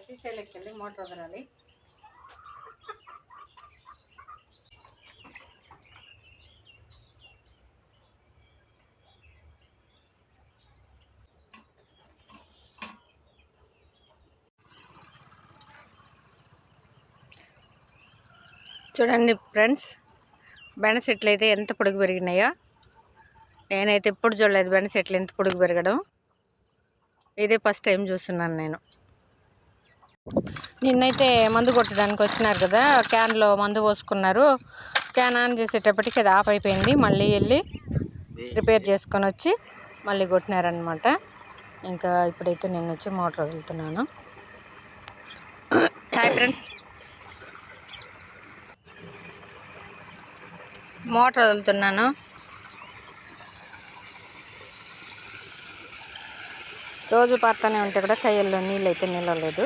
శ్రీశైలంకి వెళ్ళి మోటార్ వదలాలి. చూడండి ఫ్రెండ్స్, బెండ చెట్లు అయితే ఎంత పొడుగు పెరిగినాయో. నేనైతే ఎప్పుడు చూడలేదు బెండ చెట్లు ఎంత పొడుగు పెరగడం. ఇదే ఫస్ట్ టైం చూస్తున్నాను నేను. నిన్నైతే మందు కొట్టడానికి వచ్చినారు కదా, క్యాన్లో మందు పోసుకున్నారు. క్యాన్ ఆన్ చేసేటప్పటికి అది ఆఫ్ అయిపోయింది. మళ్ళీ వెళ్ళి రిపేర్ చేసుకొని వచ్చి మళ్ళీ కొట్టినారనమాట. ఇంకా ఇప్పుడైతే నేను వచ్చి మోటార్ వదులుతున్నాను. హాయ్ ఫ్రెండ్స్, మోటార్ వదులుతున్నాను. రోజు పారుతూనే ఉంటే కూడా కయ్యల్లో నీళ్ళు అయితే నిలవలేదు.